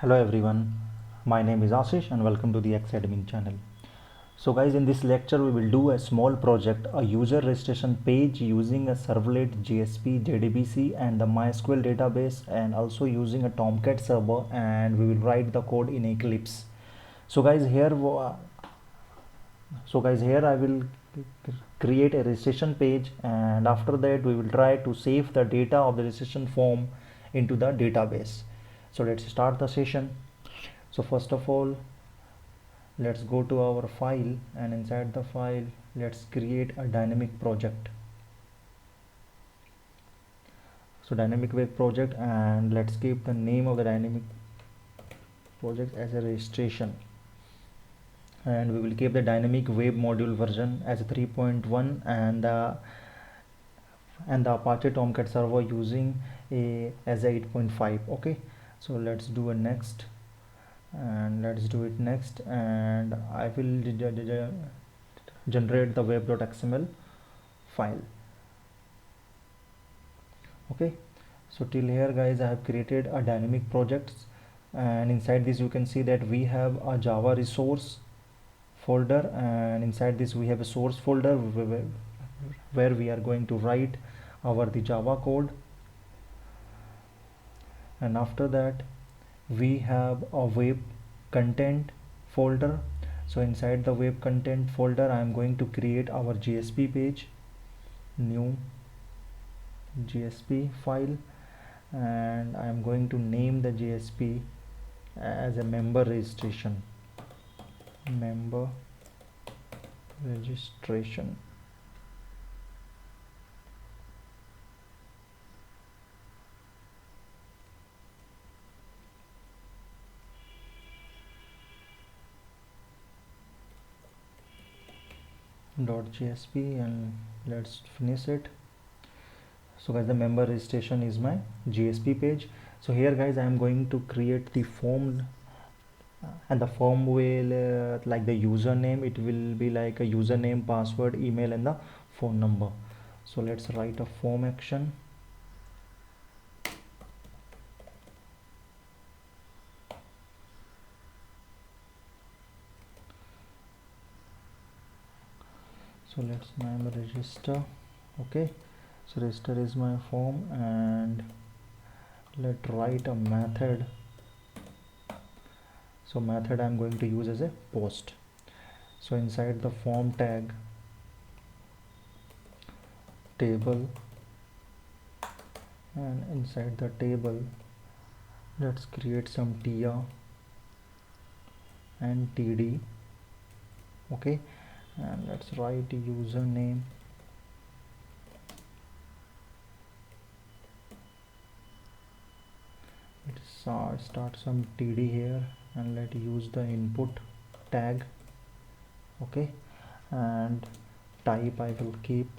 Hello everyone, my name is Ashish and welcome to the Xadmin channel. So guys, in this lecture we will do a small project, a user registration page using a servlet, JSP, JDBC and the MySQL database, and also using a Tomcat server, and we will write the code in Eclipse. So guys here I will create a registration page, and after that we will try to save the data of the registration form into the database. So let's start the session. So first of all, let's go to our file, and inside the file let's create a dynamic project. So dynamic web project, and let's keep the name of the dynamic project as a registration, and we will keep the dynamic web module version as a 3.1 and the Apache Tomcat server using a as 8.5. Okay, so let's do a next, and let's do it next, and I will generate the web.xml file. Okay, so till here guys, I have created a dynamic projects, and inside this you can see that we have a Java resource folder, and inside this we have a source folder where we are going to write the Java code, and after that we have a web content folder. So inside the web content folder I am going to create our JSP page, new JSP file, and I am going to name the JSP as a member registration. .jsp, and let's finish it. So guys, the member registration is my JSP page. So here guys, I am going to create the form, and the form will like the username, it will be like a username, password, email and the phone number. So let's write a form action. So let's name register. Okay, so register is my form, and let's write a method. So method I'm going to use as a post. So inside the form tag, table, and inside the table let's create some tr and td. Okay, and let's write username, let's start some td here, and let's use the input tag. Okay, and type I will keep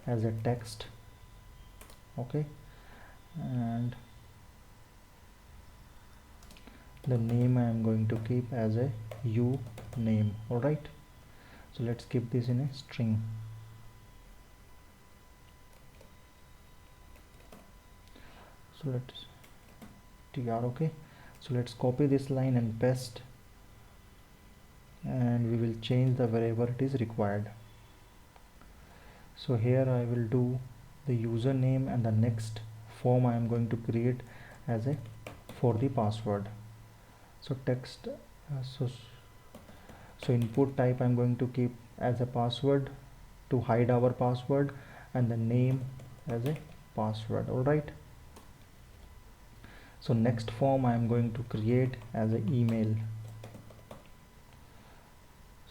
as a text. Okay, and the name I am going to keep as a u name. All right, so let's keep this in a string. So let's tr. Okay, so let's copy this line and paste, and we will change the wherever it is required. So here I will do the username, and the next form I am going to create as a for the password. So text, so input type I'm going to keep as a password to hide our password, and the name as a password. All right, so next form I am going to create as an email.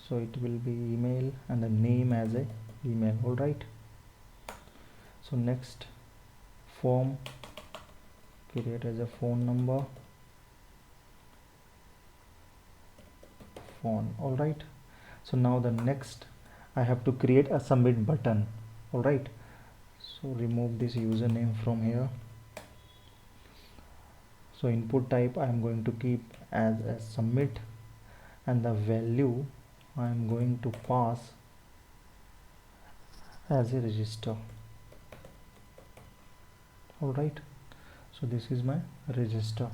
So it will be email, and the name as a email. All right, so next form create as a phone number, phone. All right, so now the next I have to create a submit button. All right, so remove this username from here. So input type I am going to keep as a submit, and the value I am going to pass as a register. All right, so this is my register.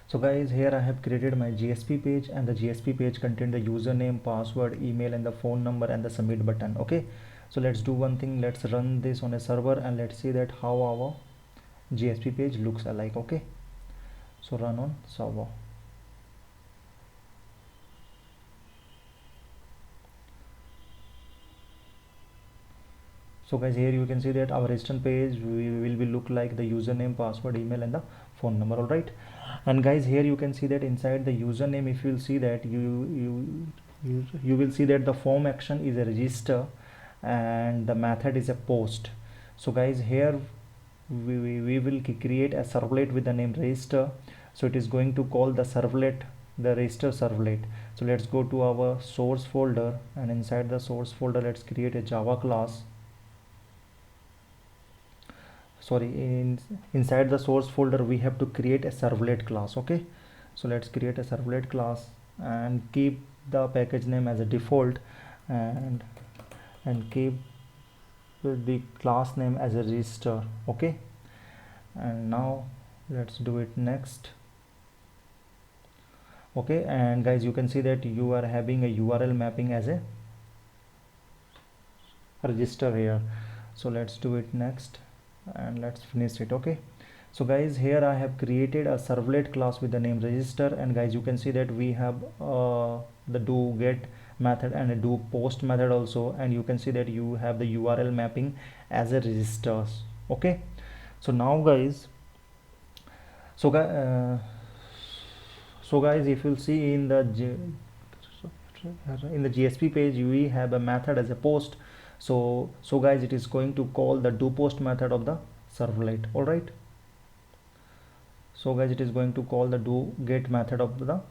So guys, here I have created my GSP page, and the GSP page contains the username, password, email, and the phone number and the submit button. Okay, so let's do one thing. Let's run this on a server and let's see that how our GSP page looks alike. Okay, so run on server. So guys, here you can see that our register page will be look like the username, password, email, and the phone number. All right, and guys, here you can see that inside the username, if you'll see that you will see that the form action is a register and the method is a post. So guys, here we will create a servlet with the name register. So it is going to call the servlet, the register servlet. So let's go to our source folder, and inside the source folder let's create a Java class. Sorry, inside the source folder we have to create a servlet class. Okay, so let's create a servlet class and keep the package name as a default, and keep the class name as a register. Okay, and now let's do it next. Okay, and guys, you can see that you are having a URL mapping as a register here. So let's do it next and let's finish it. Okay, so guys, here I have created a servlet class with the name register, and guys, you can see that we have the do get method and a do post method also, and you can see that you have the URL mapping as a registers. Okay, so now guys, so guys, if you'll see in the GSP page, we have a method as a post. So guys, it is going to call the do post method of the servlet. All right, so guys, it is going to call the do get method of the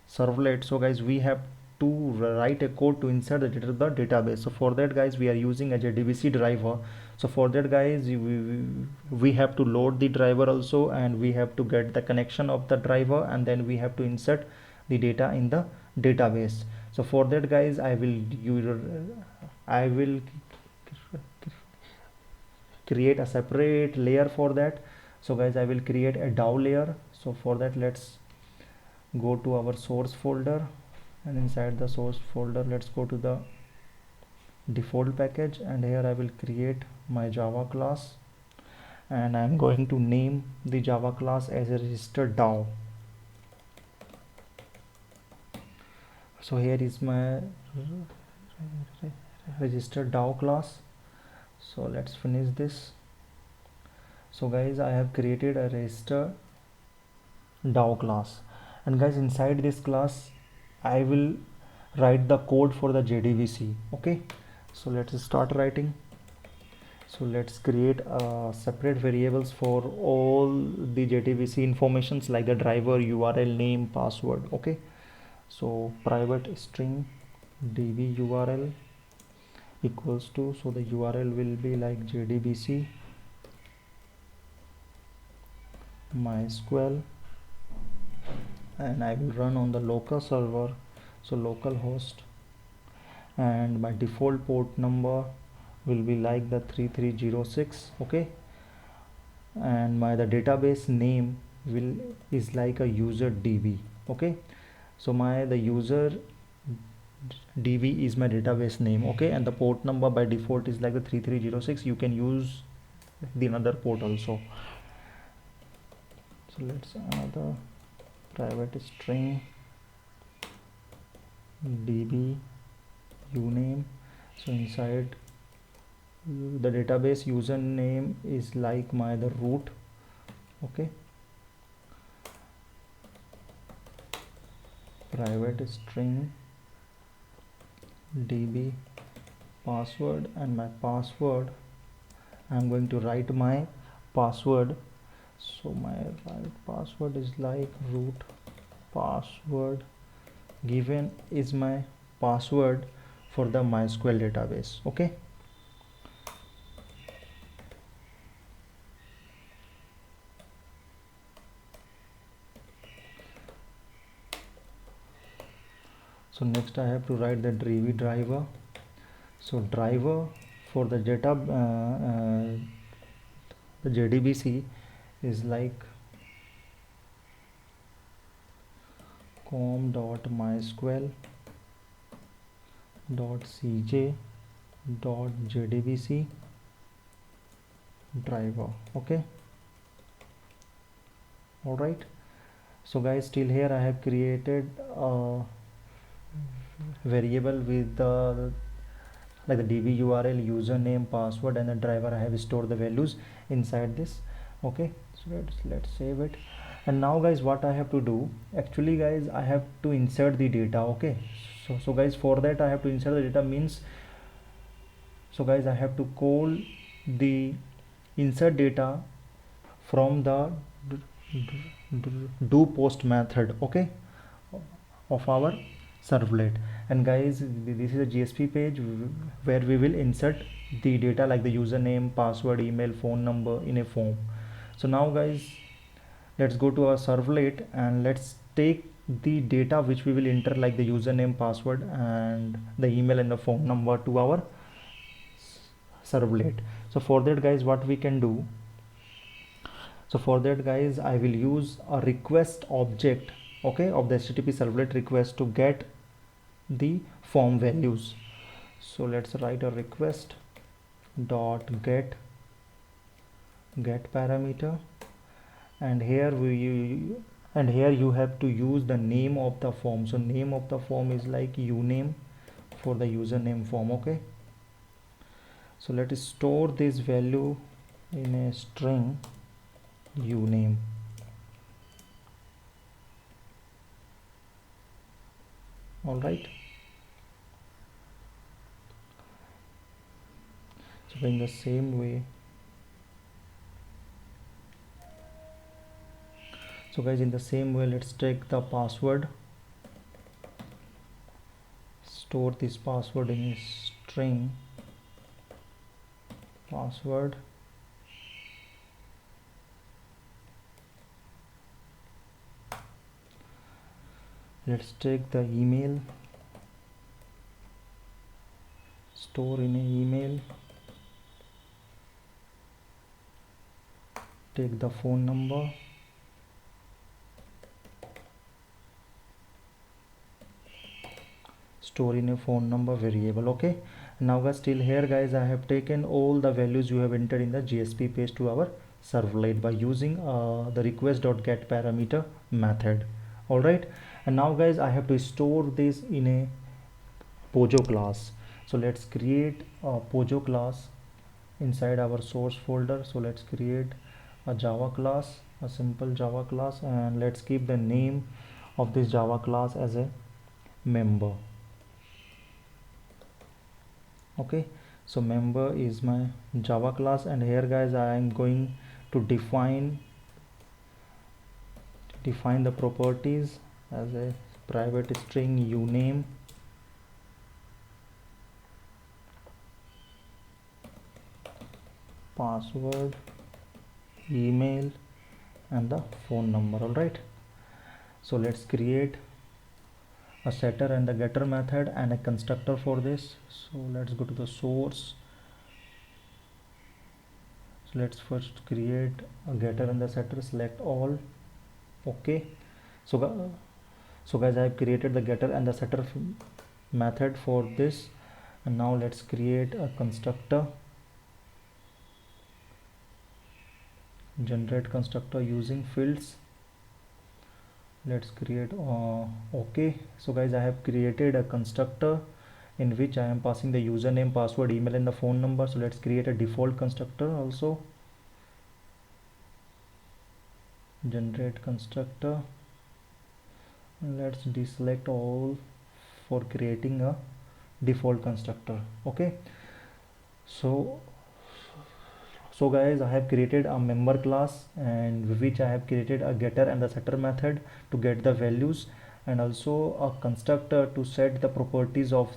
servlet. So guys, we have to write a code to insert the data to the database. So for that guys, we are using a JDBC driver. So for that guys, we have to load the driver also, and we have to get the connection of the driver, and then we have to insert the data in the database. So for that guys, I will create a separate layer for that. So guys, I will create a DAO layer. So for that, let's go to our source folder, and inside the source folder let's go to the default package, and here I will create my Java class, and I'm going to name the Java class as a register DAO. So here is my register DAO class. So let's finish this. So guys, I have created a register DAO class, and guys, inside this class I will write the code for the JDBC. Okay, so let's start writing. So let's create separate variables for all the JDBC informations like the driver, URL, name, password. Okay, so private string db URL equals to, so the URL will be like JDBC MySQL, and I will run on the local server, so localhost, and my default port number will be like the 3306. Okay, and the database name is like a user DB. Okay, so the user DB is my database name. Okay, and the port number by default is like the 3306. You can use the another port also. So let's another private string db uname. So inside the database username is like the root. Okay, private string db password, and my password, I'm going to write my password. So my right password is like root password given is my password for the MySQL database. Okay, so next I have to write the DB driver. So driver for the data the JDBC is like form.mysql.cj.jdbc driver. Okay, all right. So guys, till here I have created a variable with the like the db url, username, password, and the driver. I have stored the values inside this. Okay, so let's save it. And now guys, what I have to do, actually guys, I have to insert the data. Okay, so guys, for that I have to insert the data means, so guys, I have to call the insert data from the do post method, okay, of our servlet. And guys, this is a GSP page where we will insert the data like the username, password, email, phone number in a form. So now guys, let's go to our servlet and let's take the data which we will enter like the username, password, and the email and the phone number to our servlet. So for that guys, what we can do, so for that guys, I will use a request object, okay, of the HTTP servlet request to get the form values. So let's write a request dot get parameter, and here you have to use the name of the form. So name of the form is like uname for the username form. Okay, so let us store this value in a string uname. All right, so in the same way, so guys, in the same way, let's take the password, store this password in a string password. Let's take the email, store in an email. Take the phone number, store in a phone number variable. Okay, now guys, still here guys, I have taken all the values you have entered in the GSP page to our servlet by using the request.get parameter method. All right, and now guys, I have to store this in a Pojo class. So let's create a Pojo class inside our source folder. So let's create a Java class, a simple Java class, and let's keep the name of this Java class as a member. Okay, so member is my Java class, and here guys, I am going to define the properties as a private string uname, password, email, and the phone number. All right, so let's create a setter and the getter method and a constructor for this. So let's go to the source. So let's first create a getter and the setter, select all. Okay, so guys, I have created the getter and the setter method for this, and now let's create a constructor, generate constructor using fields. Let's create okay, so guys, I have created a constructor in which I am passing the username, password, email, and the phone number. So let's create a default constructor also, generate constructor. Let's deselect all for creating a default constructor. Okay, so guys, I have created a member class, and which I have created a getter and the setter method to get the values, and also a constructor to set the properties of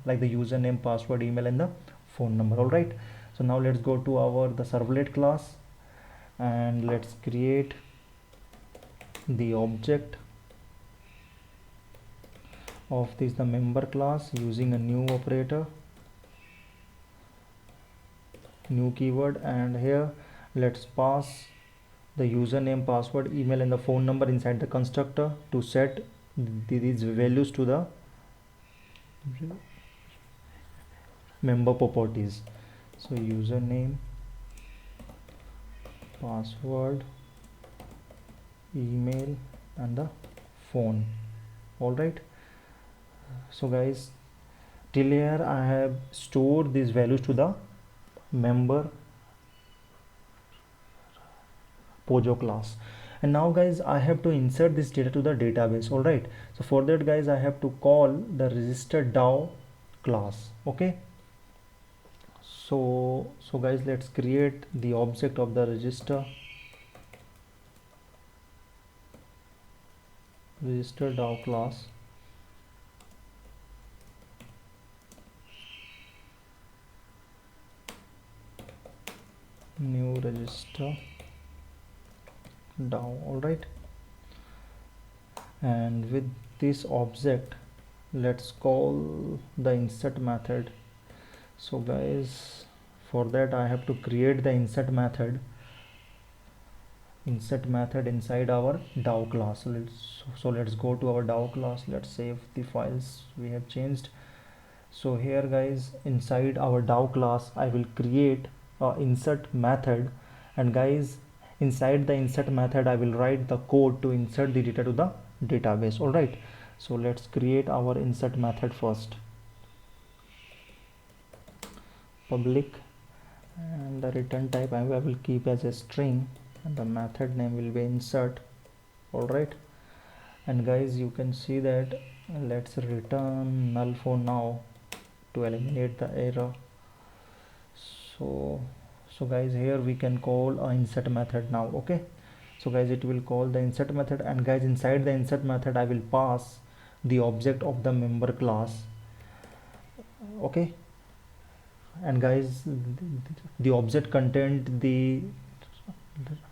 like the username, password, email, and the phone number. All right, so now let's go to our the servlet class, and let's create the object of this the member class using a new operator, new keyword, and here let's pass the username, password, email, and the phone number inside the constructor to set these values to the member properties. So username, password, email, and the phone. All right. So guys, till here I have stored these values to the member Pojo class, and now guys I have to insert this data to the database. All right, so for that guys I have to call the register DAO class. Okay, so guys, let's create the object of the register DAO class. New register DAO. All right, and with this object let's call the insert method. So guys, for that I have to create the insert method inside our DAO class. So let's go to our DAO class. Let's save the files we have changed. So here guys, inside our DAO class I will create a insert method, and guys, inside the insert method I will write the code to insert the data to the database. All right, so let's create our insert method first. Public, and the return type I will keep as a string, and the method name will be insert. All right, and guys, you can see that let's return null for now to eliminate the error. So guys, here we can call a insert method now. Okay, so guys, it will call the insert method, and guys, inside the insert method I will pass the object of the member class. Okay, and guys, the object contained the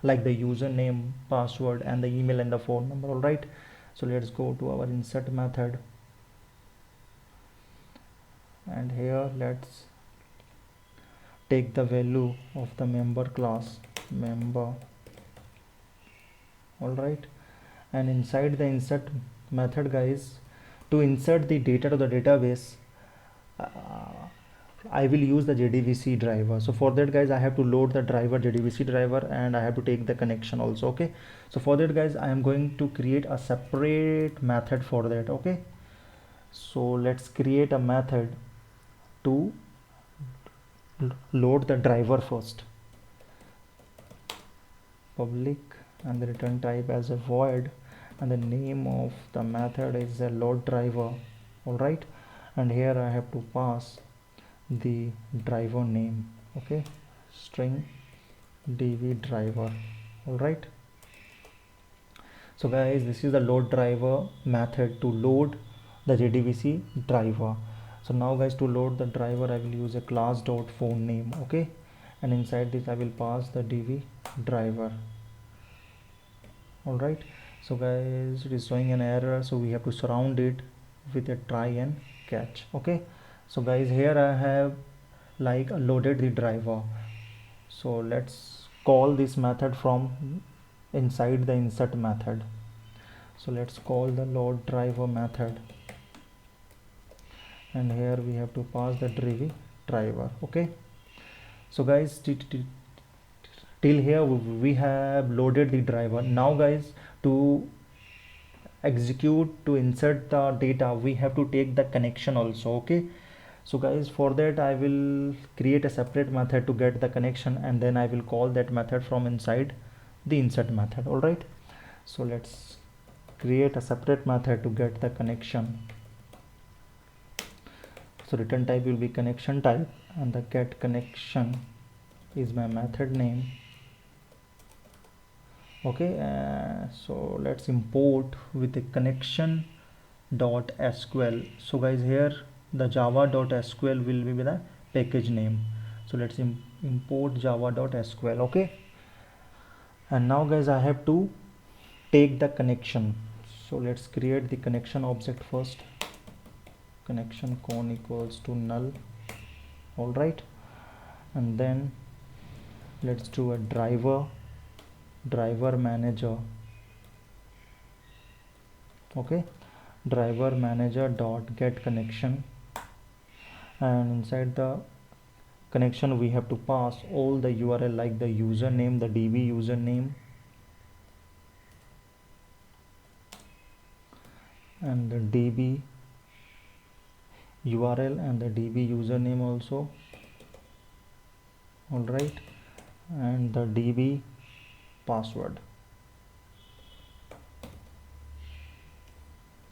the username, password, and the email and the phone number. All right, so let's go to our insert method, and here let's take the value of the member class, member. All right, and inside the insert method guys, to insert the data to the database, I will use the JDBC driver. So for that guys, I have to load the driver, JDBC driver, and I have to take the connection also. Okay, so for that guys, I am going to create a separate method for that. Okay, so let's create a method to load the driver first. Public, and the return type as a void, and the name of the method is a load driver. All right, and here I have to pass the driver name. Okay, string dv driver. All right, so guys, this is the load driver method to load the JDBC driver. So now guys, to load the driver I will use a class dot phone name. Okay, and inside this I will pass the dv driver. All right, so guys, it is showing an error, so we have to surround it with a try and catch. Okay, so guys, here I have loaded the driver. So let's call this method from inside the insert method. So let's call the load driver method, and here we have to pass the dv driver. Okay, so guys, till here we have loaded the driver. Now guys, to execute, to insert the data, we have to take the connection also. Okay, so guys, for that I will create a separate method to get the connection, and then I will call that method from inside the insert method. All right, so let's create a separate method to get the connection. So return type will be connection type, and the get connection is my method name. Okay, so let's import with the connection dot sql. So guys, here the java.sql will be with the package name. So let's import java.sql. Okay, and now guys, I have to take the connection. So let's create the connection object first. Connection con equals to null. All right, and then let's do a driver manager. Okay, driver manager dot get connection, and inside the connection we have to pass all the URL like the username, the DB username, and the DB URL and the DB username also. All right, and the DB password.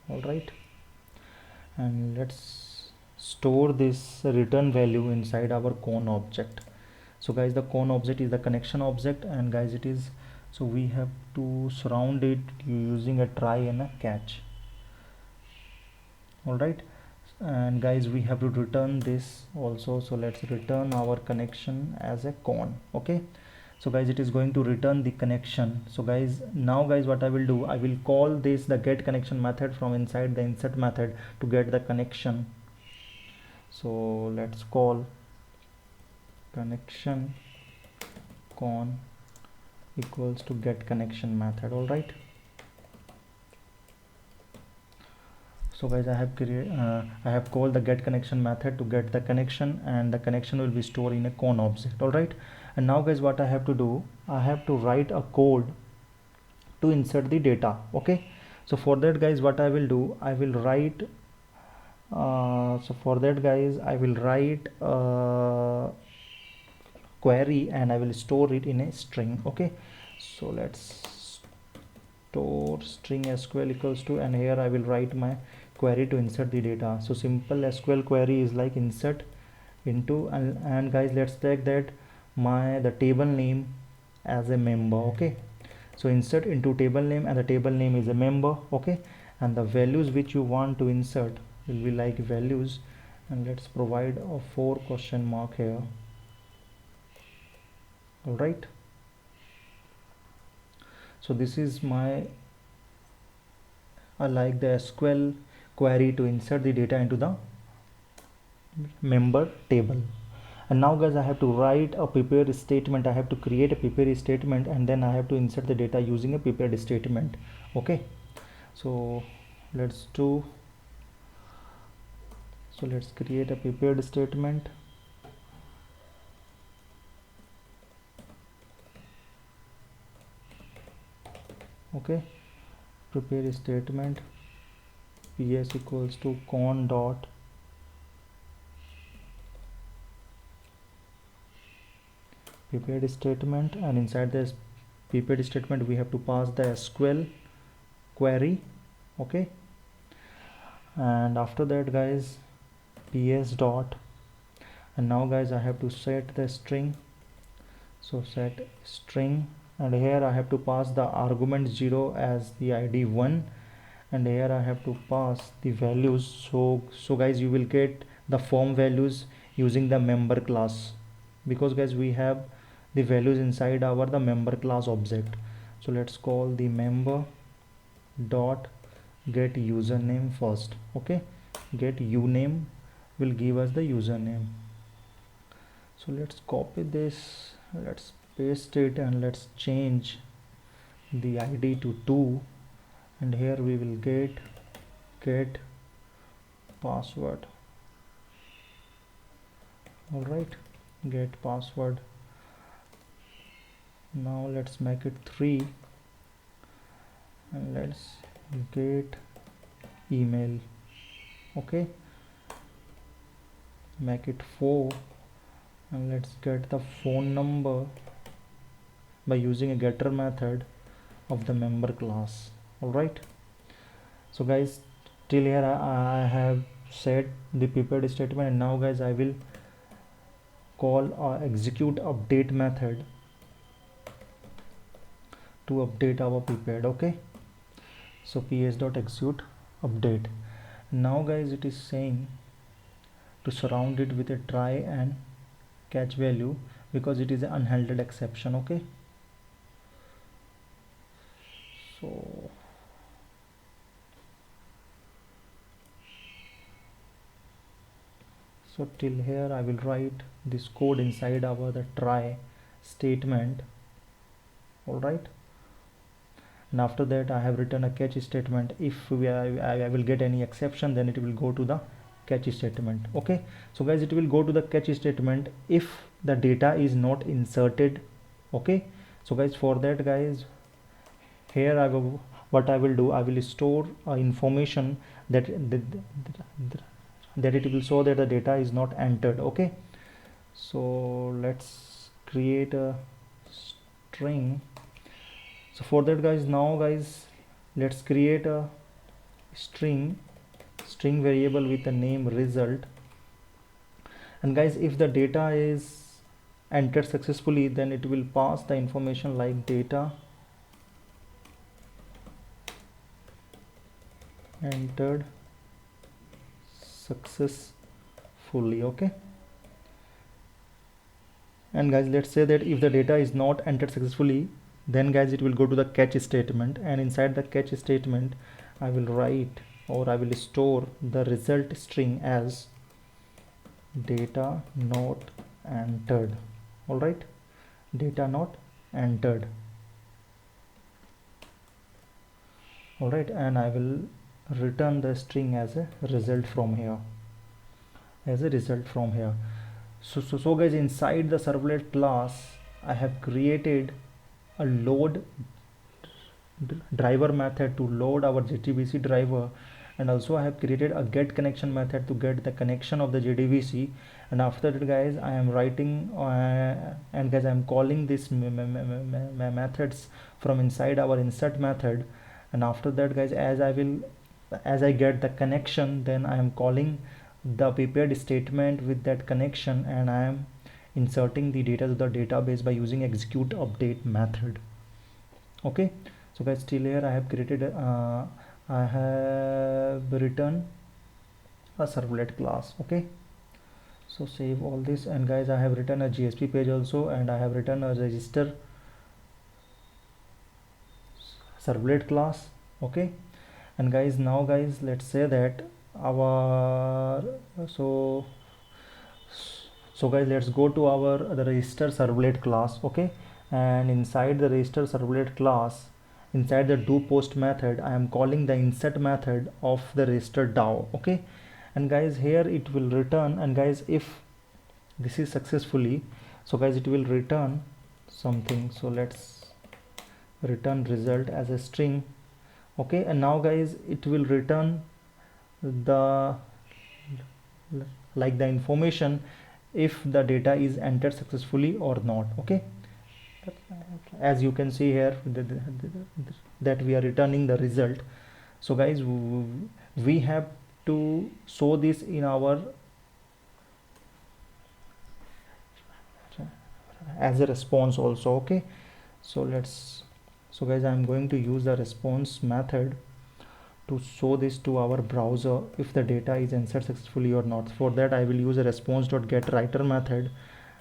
All right, and let's store this return value inside our con object. So guys, the con object is the connection object, and guys it is, so we have to surround it using a try and a catch. All right, and guys we have to return this also, so let's return our connection as a con. Okay, so guys it is going to return the connection. So guys, now guys what I will do, I will call this the get connection method from inside the insert method to get the connection. So let's call connection con equals to get connection method. All right, so guys I have called the get connection method to get the connection, and the connection will be stored in a con object. All right, and now guys what I have to do, I have to write a code to insert the data. Okay, so for that guys what I will do, I will write so for that guys I will write query and I will store it in a string. Okay, so let's store string SQL equals to, and here I will write my query to insert the data. So simple SQL query is like insert into, and guys let's take that the table name as a member. Okay, so insert into table name, and the table name is a member. Okay, and the values which you want to insert will be like values, and let's provide a 4 question mark here. All right, so this is my like the SQL query to insert the data into the member table. And now guys I have to write a prepare statement. I have to create a prepare statement, and then I have to insert the data using a prepared statement. Okay, so let's create a prepared statement. Okay, prepare statement ps equals to con dot prepared statement, and inside this prepared statement we have to pass the SQL query. Okay, and after that guys ps dot, and now guys I have to set the string. So set string, and here I have to pass the argument 0 as the ID 1, and here I have to pass the values. So guys you will get the form values using the member class, because guys we have the values inside our the member class object. So let's call the member dot get username first. Okay, get uname will give us the username. So let's copy this, let's paste it, and let's change the ID to 2, and here we will get password. All right, get password. Now let's make it 3, and let's get email. Okay, make it 4, and let's get the phone number by using a getter method of the member class. All right, so guys till here I have set the prepared statement, and now guys I will call execute update method to update our prepared. Okay, so ps dot execute update. Now guys it is saying to surround it with a try and catch value, because it is an unhandled exception. Okay, so till here I will write this code inside our the try statement. All right, and after that I have written a catch statement. If I will get any exception, then it will go to the catch statement. Okay, so guys, it will go to the catch statement if the data is not inserted. Okay, so guys, for that guys, here what I will do, I will store information that that it will show that the data is not entered. Okay, so let's create a string. So for that guys, now guys, let's create a string variable with the name result. And guys, if the data is entered successfully, then it will pass the information like data entered successfully. Okay, and guys, let's say that if the data is not entered successfully, then guys, it will go to the catch statement, and inside the catch statement I will write, or I will store the result string as data not entered. All right, data not entered. All right, and I will return the string as a result from here, so guys, inside the servlet class I have created a load driver method to load our JDBC driver, and also I have created a get connection method to get the connection of the JDBC. And after that guys, I am writing and guys, I am calling this methods from inside our insert method. And after that guys, as I get the connection, then I am calling the prepared statement with that connection, and I am inserting the data to the database by using execute update method. Okay, so guys, till here I have created I have written a servlet class. Okay, so save all this, and guys, I have written a JSP page also, and I have written a register servlet class. Okay, and guys, now guys, let's say that our so guys, let's go to our the register servlet class. Okay, and inside the register servlet class, inside the do post method, I am calling the insert method of the register DAO. Okay, and guys, here it will return, and guys, if this is successfully, so guys, it will return something. So let's return result as a string. Okay, and now guys, it will return the information if the data is entered successfully or not. Okay, as you can see here that we are returning the result. So guys, we have to show this in our as a response also. Okay, so guys, I'm going to use the response method to show this to our browser if the data is inserted successfully or not. For that, I will use a response.getWriter method,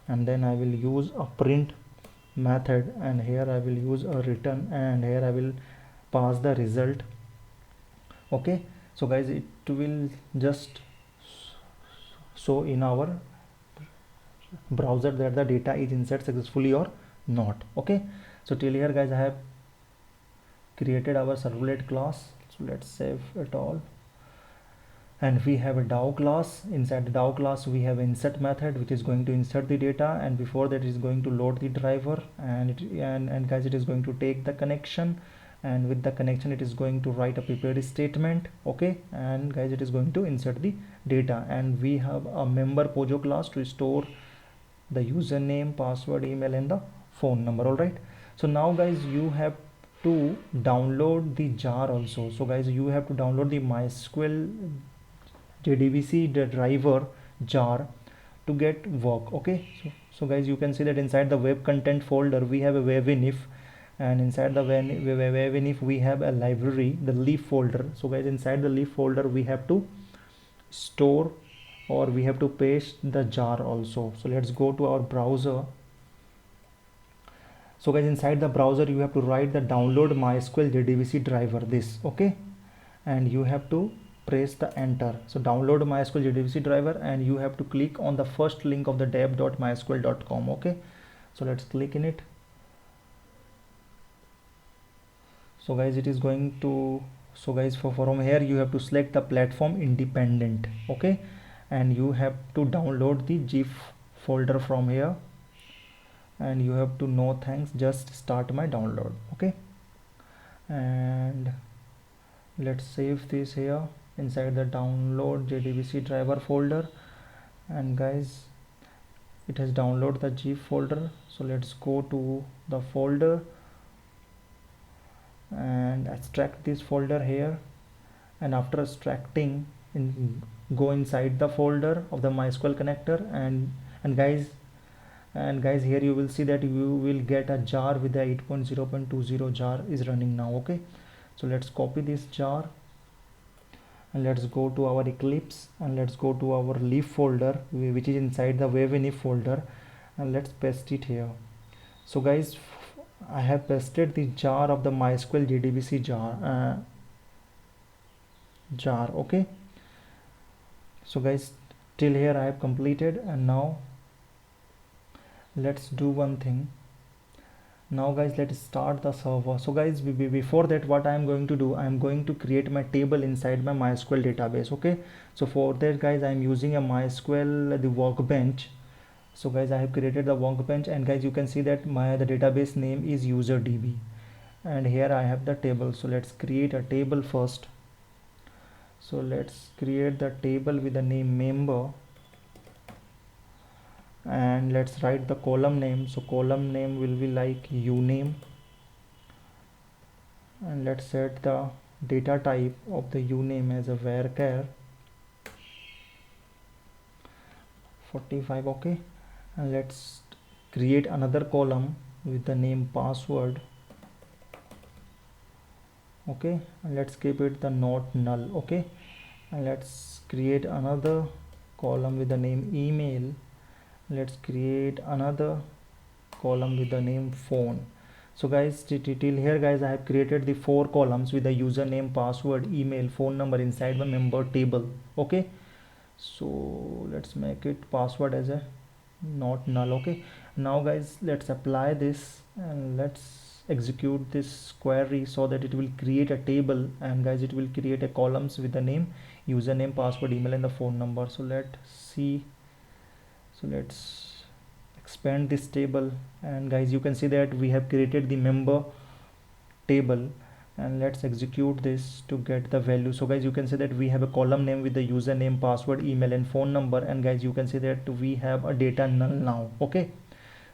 and then I will use a print method, and here I will use a return, and here I will pass the result. Okay, so guys, it will just show in our browser that the data is inserted successfully or not. Okay, so till here guys, I have created our servlet class. So let's save it all, and we have a DAO class. Inside the DAO class, we have insert method which is going to insert the data, and before that, it is going to load the driver, and guys, it is going to take the connection, and with the connection, it is going to write a prepared statement. Okay, and guys, it is going to insert the data, and we have a member Pojo class to store the username, password, email, and the phone number. All right, so now guys, you have to download the jar also. So guys, you have to download the MySQL JDBC driver jar to get work. Okay, so guys, you can see that inside the web content folder we have a webinif, and inside the webinif we have a library, the leaf folder. So guys, inside the leaf folder we have to store, or we have to paste the jar also. So let's go to our browser. So guys, inside the browser you have to write the download MySQL JDBC driver, this. Okay, and you have to press the enter. So download MySQL JDBC driver, and you have to click on the first link of the dev.mysql.com. okay, so let's click in it. So guys, it is going to, so guys, from here you have to select the platform independent, okay, and you have to download the GIF folder from here, and you have to no thanks, just start my download, okay. And let's save this here inside the download JDBC driver folder. And guys, it has downloaded the GIF folder, so let's go to the folder and extract this folder here. And after extracting, go inside the folder of the MySQL connector, and guys, here you will see that you will get a jar with the 8.0.20 jar is running now, okay. So let's copy this jar and let's go to our Eclipse and let's go to our leaf folder, which is inside the webinif folder, and let's paste it here. So guys, I have pasted the jar of the MySQL JDBC jar, okay. So guys, till here I have completed, and now let's do one thing. Now guys, let's start the server. So guys, before that, what I am going to do, I am going to create my table inside my MySQL database, okay. So for that guys, I am using a MySQL the workbench. So guys, I have created the workbench, and guys, you can see that the database name is userdb, and here I have the table. So let's create a table first. So let's create the table with the name member, and let's write the column name. So column name will be like uname, and let's set the data type of the uname as a varchar 45, okay. And let's create another column with the name password, okay, and let's keep it the not null, okay. And let's create another column with the name email. Let's create another column with the name phone. So guys, till here guys, I have created the 4 columns with the username, password, email, phone number inside the member table, okay. So let's make it password as a not null, okay. Now guys, let's apply this and let's execute this query so that it will create a table, and guys, it will create a columns with the name, username, password, email, and the phone number. So let's see. So let's expand this table, and guys, you can see that we have created the member table, and let's execute this to get the value. So guys, you can see that we have a column name with the username, password, email, and phone number, and guys, you can see that we have a data null now, okay.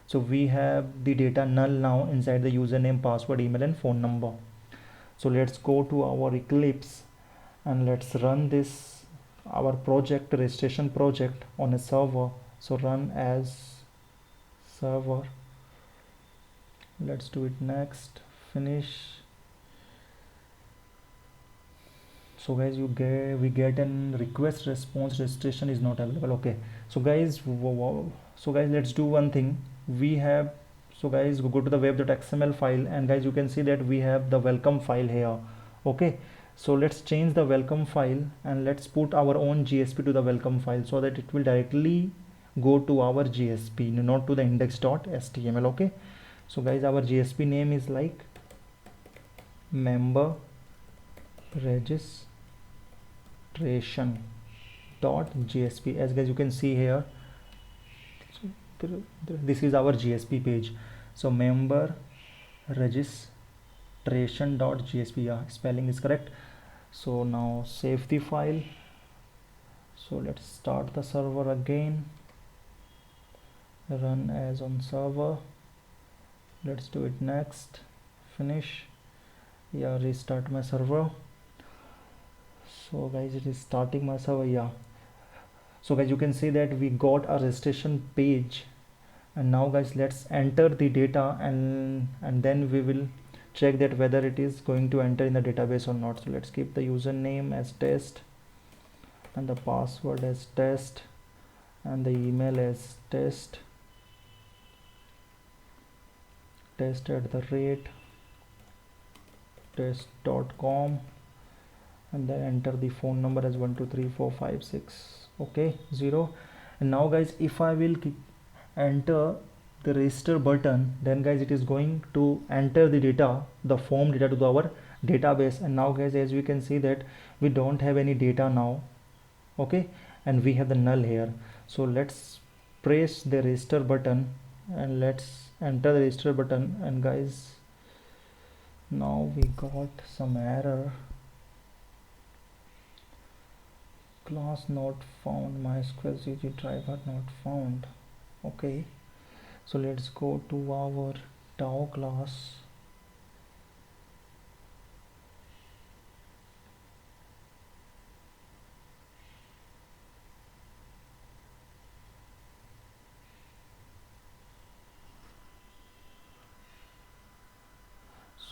So we have the data null now inside the username, password, email, and phone number. So let's go to our Eclipse and let's run this, our project, registration project, on a server. So run as server. Let's do it next, finish. So guys, we get an request response, registration is not available, okay. So guys, let's do one thing. We have, so guys, go to the web.xml file, and guys, you can see that we have the welcome file here, okay. So let's change the welcome file and let's put our own GSP to the welcome file so that it will directly go to our GSP, not to the index.html, okay. So guys, our GSP name is like member registration.jsp, as guys you can see here. So this is our GSP page. So member registration.jsp, yeah, spelling is correct. So now save the file. So let's start the server again, run as on server. Let's do it next, finish. Yeah, restart my server. So guys, it is starting my server, yeah. So guys, you can see that we got a registration page, and now guys, let's enter the data, and then we will check that whether it is going to enter in the database or not. So let's keep the username as test and the password as test and the email as test@test.com, and then enter the phone number as 123456, okay, 0. And now guys, if I will enter the register button, then guys it is going to enter the data, the form data to our database. And now guys, as we can see that we don't have any data now, okay, and we have the null here. So let's press the register button and let's enter the register button, and guys now we got some error, class not found, MySQL CG driver not found. Okay, so let's go to our DAO class.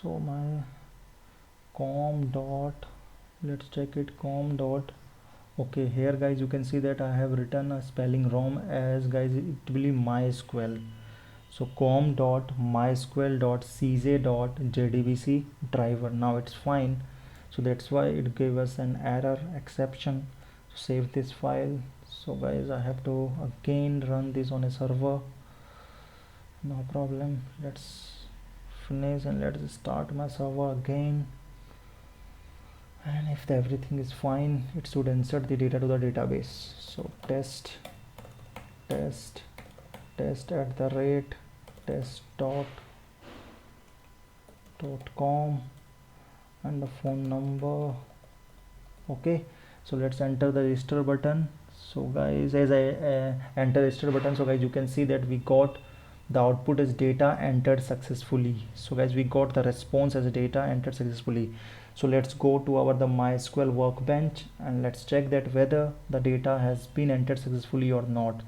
So my com dot, let's check it, com dot. Okay, here guys you can see that I have written a spelling wrong, as guys it will be MySQL. So com dot mysql dot cj dot jdbc driver, now it's fine. So that's why it gave us an error exception. So save this file. So guys I have to again run this on a server, no problem. Let's finish and let's start my server again, and if everything is fine it should insert the data to the database. So test at the rate test dot com and the phone number. Okay, so let's enter the register button. So guys, as I enter register button, so guys you can see that we got the output as data entered successfully. So guys we got the response as data entered successfully. So let's go to our the MySQL workbench and let's check that whether the data has been entered successfully or not.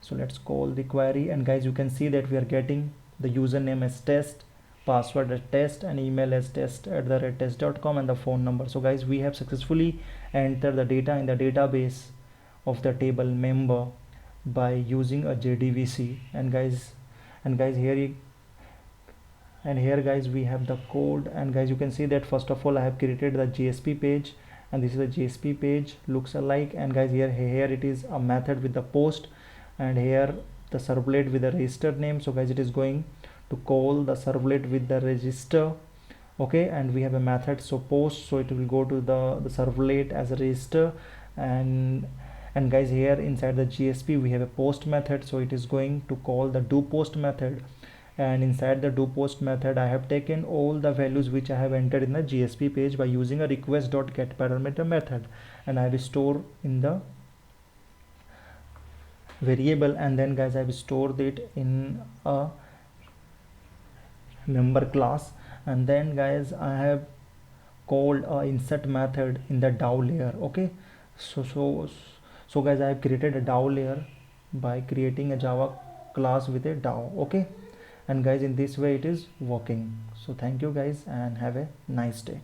So let's call the query, and guys you can see that we are getting the username as test, password as test, and email as test@test.com, and the phone number. So guys we have successfully entered the data in the database of the table member by using a JDBC. And here guys we have the code, and guys you can see that first of all I have created the JSP page, and this is a JSP page looks alike. And guys here it is a method with the post, and here the servlet with the register name. So guys it is going to call the servlet with the register, okay, and we have a method so post, so it will go to the servlet as a register. And guys here inside the JSP we have a post method, so it is going to call the do post method. And inside the do post method I have taken all the values which I have entered in the JSP page by using a request.getParameter method, and I will store in the variable, and then guys I will store it in a member class. And then guys I have called a insert method in the DAO layer. Okay, so guys I have created a DAO layer by creating a Java class with a DAO. Okay, and guys in this way it is working. So thank you guys and have a nice day.